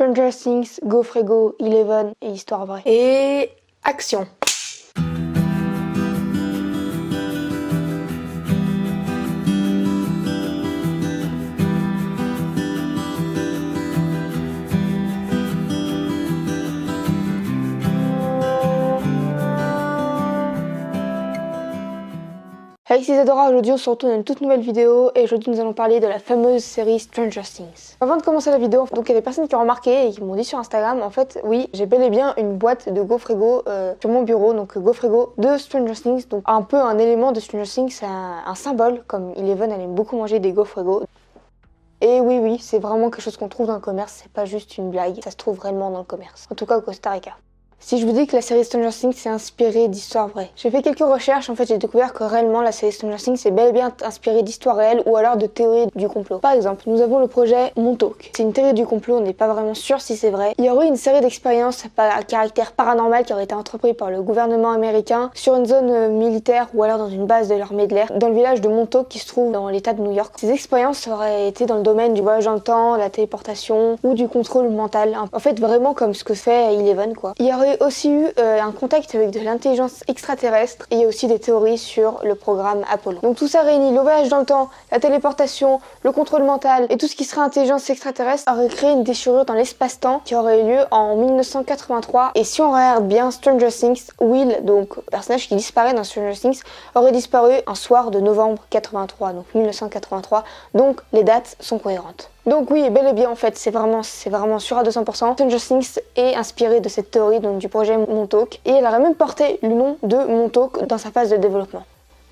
Stranger Things, Gofrego, Eleven et Histoire vraie. Et action! Avec ces adorables audio, on se retrouve dans une toute nouvelle vidéo et aujourd'hui nous allons parler de la fameuse série Stranger Things. Avant de commencer la vidéo, donc il y a des personnes qui ont remarqué et qui m'ont dit sur Instagram, en fait oui, j'ai bel et bien une boîte de Gofrego sur mon bureau, donc Gofrego de Stranger Things, donc un peu un élément de Stranger Things, c'est un symbole, comme Eleven elle aime beaucoup manger des Gofrego. Et oui, c'est vraiment quelque chose qu'on trouve dans le commerce, c'est pas juste une blague, ça se trouve réellement dans le commerce, en tout cas au Costa Rica. Si je vous dis que la série Stranger Things s'est inspirée d'histoires vraies. J'ai fait quelques recherches, en fait j'ai découvert que réellement la série Stranger Things est bel et bien inspirée d'histoires réelles ou alors de théories du complot. Par exemple, nous avons le projet Montauk. C'est une théorie du complot, on n'est pas vraiment sûr si c'est vrai. Il y aurait une série d'expériences à caractère paranormal qui aurait été entreprise par le gouvernement américain sur une zone militaire ou alors dans une base de l'armée de l'air, dans le village de Montauk qui se trouve dans l'état de New York. Ces expériences auraient été dans le domaine du voyage dans le temps, la téléportation ou du contrôle mental. En fait vraiment comme ce que fait Eleven quoi. Il y aurait aussi eu un contact avec de l'intelligence extraterrestre et il y a aussi des théories sur le programme Apollo. Donc tout ça réuni, le voyage dans le temps, la téléportation, le contrôle mental et tout ce qui serait intelligence extraterrestre aurait créé une déchirure dans l'espace-temps qui aurait eu lieu en 1983. Et si on regarde bien Stranger Things, Will, donc le personnage qui disparaît dans Stranger Things, aurait disparu un soir de novembre 83, donc 1983, donc les dates sont cohérentes. Donc oui, bel et bien en fait, c'est vraiment sûr à 200%. Stranger Things est inspiré de cette théorie, donc du projet Montauk, et elle aurait même porté le nom de Montauk dans sa phase de développement.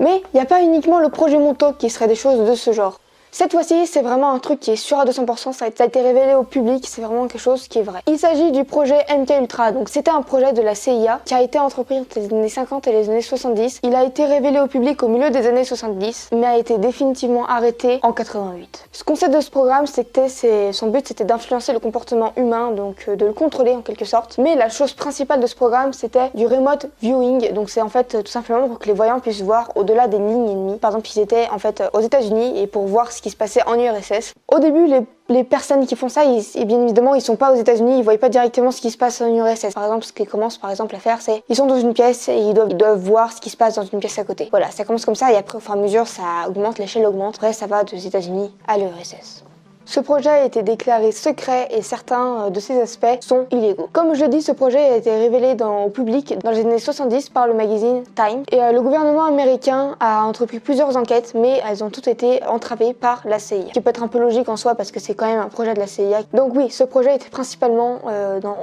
Mais il n'y a pas uniquement le projet Montauk qui serait des choses de ce genre. Cette fois-ci, c'est vraiment un truc qui est sûr à 200%, ça a été révélé au public, c'est vraiment quelque chose qui est vrai. Il s'agit du projet MKUltra, donc c'était un projet de la CIA qui a été entrepris entre les années 50 et les années 70. Il a été révélé au public au milieu des années 70, mais a été définitivement arrêté en 88. Ce concept de ce programme, son but c'était d'influencer le comportement humain, donc de le contrôler en quelque sorte. Mais la chose principale de ce programme, c'était du remote viewing, donc c'est en fait tout simplement pour que les voyants puissent voir au-delà des lignes ennemies. Par exemple, ils étaient en fait aux États-Unis et pour voir ce qui se passait en URSS. Au début, les personnes qui font ça, et bien évidemment, ils sont pas aux États-Unis, ils voient pas directement ce qui se passe en URSS. Par exemple, ce qu'ils commencent à faire, c'est ils sont dans une pièce et ils doivent voir ce qui se passe dans une pièce à côté. Voilà, ça commence comme ça et après, au fur et à mesure, ça augmente, l'échelle augmente. Après, ça va des États-Unis à l'URSS. Ce projet a été déclaré secret et certains de ses aspects sont illégaux. Comme je l'ai dit, ce projet a été révélé au public dans les années 70 par le magazine Time. Et le gouvernement américain a entrepris plusieurs enquêtes, mais elles ont toutes été entravées par la CIA. Ce qui peut être un peu logique en soi parce que c'est quand même un projet de la CIA. Donc oui, ce projet était principalement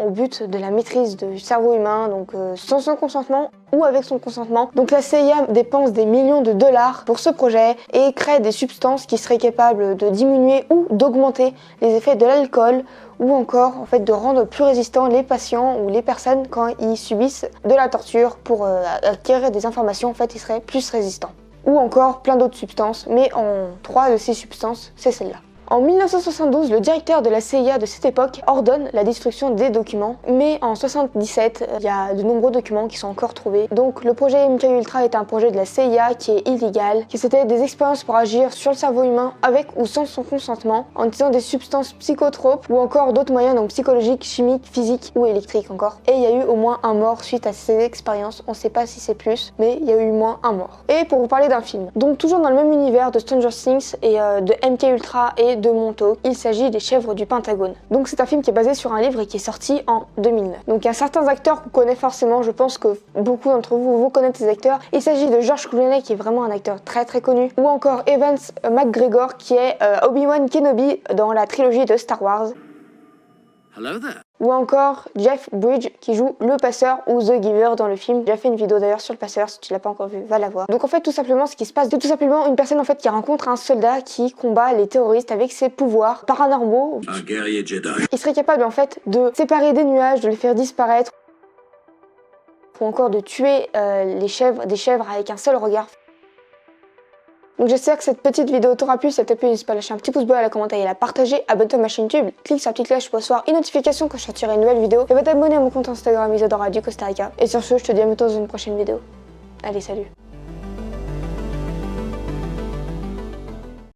au but de la maîtrise du cerveau humain, donc sans son consentement ou avec son consentement. Donc la CIA dépense des millions de dollars pour ce projet et crée des substances qui seraient capables de diminuer ou d'augmenter les effets de l'alcool ou encore en fait de rendre plus résistants les patients ou les personnes quand ils subissent de la torture pour acquérir des informations, en fait ils seraient plus résistants. Ou encore plein d'autres substances, mais en 3 de ces substances, c'est celle-là. En 1972, le directeur de la CIA de cette époque ordonne la destruction des documents, mais en 1977, il y a de nombreux documents qui sont encore trouvés. Donc le projet MKUltra est un projet de la CIA qui est illégal, qui c'était des expériences pour agir sur le cerveau humain avec ou sans son consentement, en utilisant des substances psychotropes ou encore d'autres moyens donc psychologiques, chimiques, physiques ou électriques encore. Et il y a eu au moins un mort suite à ces expériences, on sait pas si c'est plus, mais il y a eu au moins un mort. Et pour vous parler d'un film, donc toujours dans le même univers de Stranger Things et de MKUltra et de Montauk, il s'agit des Chèvres du Pentagone. Donc c'est un film qui est basé sur un livre et qui est sorti en 2009. Donc il y a certains acteurs qu'on connaît forcément, je pense que beaucoup d'entre vous connaissez ces acteurs. Il s'agit de George Clooney qui est vraiment un acteur très connu, ou encore Ewan McGregor qui est Obi-Wan Kenobi dans la trilogie de Star Wars. Hello there. Ou encore Jeff Bridges qui joue le passeur ou The Giver dans le film. J'ai fait une vidéo d'ailleurs sur le passeur, si tu l'as pas encore vu, va la voir. Donc en fait tout simplement ce qui se passe, c'est tout simplement une personne en fait qui rencontre un soldat qui combat les terroristes avec ses pouvoirs paranormaux. Un guerrier Jedi. Il serait capable en fait de séparer des nuages, de les faire disparaître, ou encore de tuer des chèvres avec un seul regard. Donc j'espère que cette petite vidéo t'aura plu. Si ça t'a plu, n'hésite pas à lâcher un petit pouce bleu, à la commenter et à la partager, abonne-toi à ma chaîne YouTube, clique sur la petite cloche pour recevoir une notification quand je sortirai une nouvelle vidéo et va t'abonner à mon compte Instagram Isadora du Costa Rica. Et sur ce, je te dis à bientôt dans une prochaine vidéo. Allez, salut!